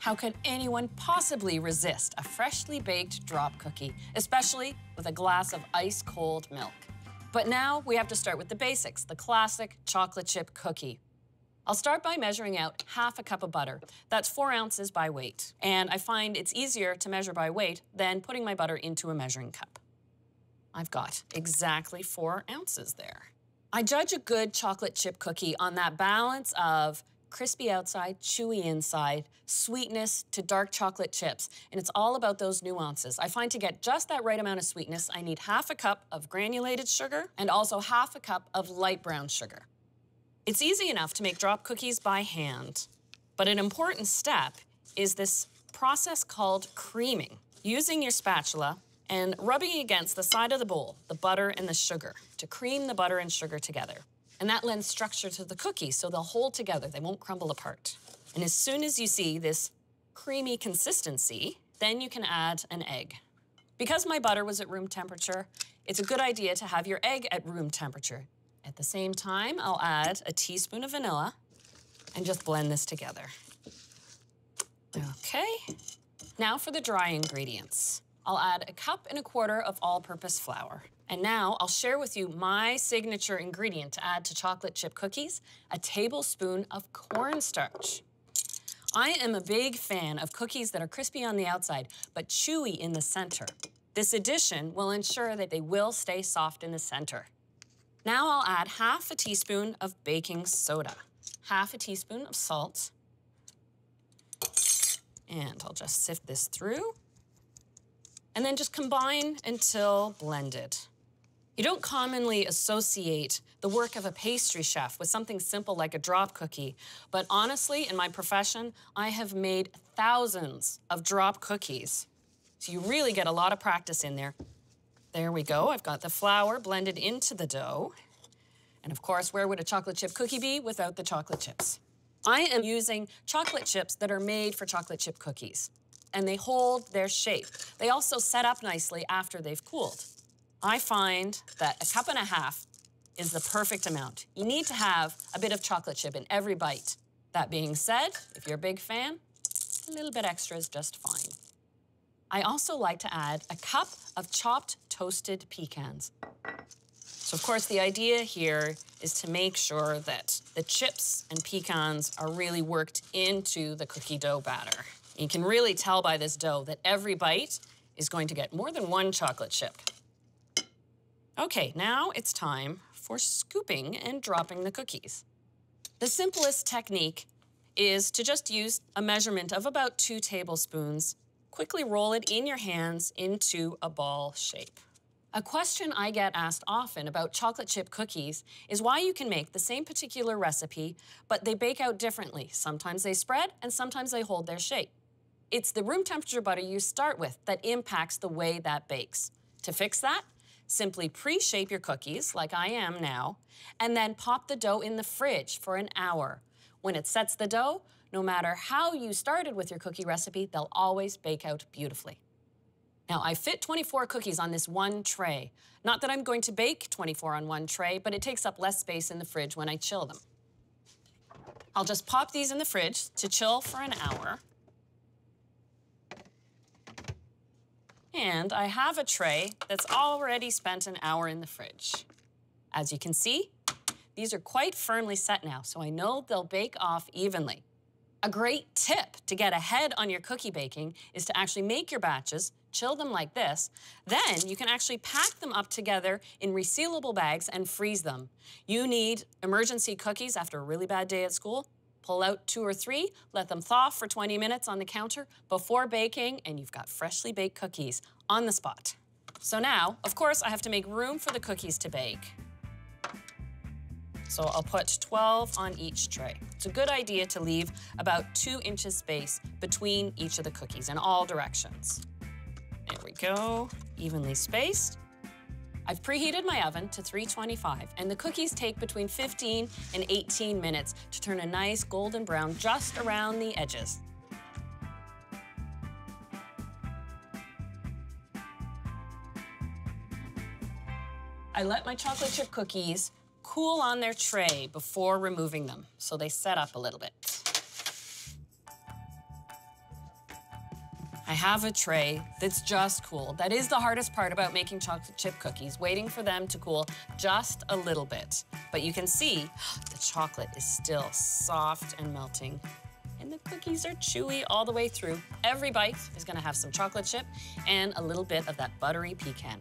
How could anyone possibly resist a freshly baked drop cookie, especially with a glass of ice-cold milk? But now we have to start with the basics, the classic chocolate chip cookie. I'll start by measuring out half a cup of butter. That's 4 ounces by weight. And I find it's easier to measure by weight than putting my butter into a measuring cup. I've got exactly 4 ounces there. I judge a good chocolate chip cookie on that balance of crispy outside, chewy inside, sweetness to dark chocolate chips. And it's all about those nuances. I find to get just that right amount of sweetness, I need half a cup of granulated sugar and also half a cup of light brown sugar. It's easy enough to make drop cookies by hand, but an important step is this process called creaming. Using your spatula and rubbing against the side of the bowl, the butter and the sugar, to cream the butter and sugar together. And that lends structure to the cookies, so they'll hold together, they won't crumble apart. And as soon as you see this creamy consistency, then you can add an egg. Because my butter was at room temperature, it's a good idea to have your egg at room temperature. At the same time, I'll add a teaspoon of vanilla and just blend this together. Okay, now for the dry ingredients. I'll add 1.25 cups of all-purpose flour. And now I'll share with you my signature ingredient to add to chocolate chip cookies, a tablespoon of cornstarch. I am a big fan of cookies that are crispy on the outside, but chewy in the center. This addition will ensure that they will stay soft in the center. Now I'll add half a teaspoon of baking soda, half a teaspoon of salt, and I'll just sift this through, and then just combine until blended. You don't commonly associate the work of a pastry chef with something simple like a drop cookie, but honestly, in my profession, I have made thousands of drop cookies. So you really get a lot of practice in there. There we go, I've got the flour blended into the dough. And of course, where would a chocolate chip cookie be without the chocolate chips? I am using chocolate chips that are made for chocolate chip cookies, and they hold their shape. They also set up nicely after they've cooled. I find that 1.5 cups is the perfect amount. You need to have a bit of chocolate chip in every bite. That being said, if you're a big fan, a little bit extra is just fine. I also like to add 1 cup of chopped toasted pecans. So of course the idea here is to make sure that the chips and pecans are really worked into the cookie dough batter. You can really tell by this dough that every bite is going to get more than 1 chocolate chip. Okay, now it's time for scooping and dropping the cookies. The simplest technique is to just use a measurement of about 2 tablespoons. Quickly roll it in your hands into a ball shape. A question I get asked often about chocolate chip cookies is why you can make the same particular recipe, but they bake out differently. Sometimes they spread and sometimes they hold their shape. It's the room temperature butter you start with that impacts the way that bakes. To fix that, simply pre-shape your cookies, like I am now, and then pop the dough in the fridge for an hour. When it sets the dough, no matter how you started with your cookie recipe, they'll always bake out beautifully. Now, I fit 24 cookies on this one tray. Not that I'm going to bake 24 on one tray, but it takes up less space in the fridge when I chill them. I'll just pop these in the fridge to chill for an hour. And I have a tray that's already spent an hour in the fridge. As you can see, these are quite firmly set now, so I know they'll bake off evenly. A great tip to get ahead on your cookie baking is to actually make your batches, chill them like this, then you can actually pack them up together in resealable bags and freeze them. You need emergency cookies after a really bad day at school. Pull out 2 or 3, let them thaw for 20 minutes on the counter before baking, and you've got freshly baked cookies on the spot. So now, of course, I have to make room for the cookies to bake. So I'll put 12 on each tray. It's a good idea to leave about 2 inches space between each of the cookies in all directions. There we go, evenly spaced. I've preheated my oven to 325, and the cookies take between 15 and 18 minutes to turn a nice golden brown just around the edges. I let my chocolate chip cookies cool on their tray before removing them, so they set up a little bit. I have a tray that's just cooled. That is the hardest part about making chocolate chip cookies, waiting for them to cool just a little bit. But you can see the chocolate is still soft and melting, and the cookies are chewy all the way through. Every bite is gonna have some chocolate chip and a little bit of that buttery pecan.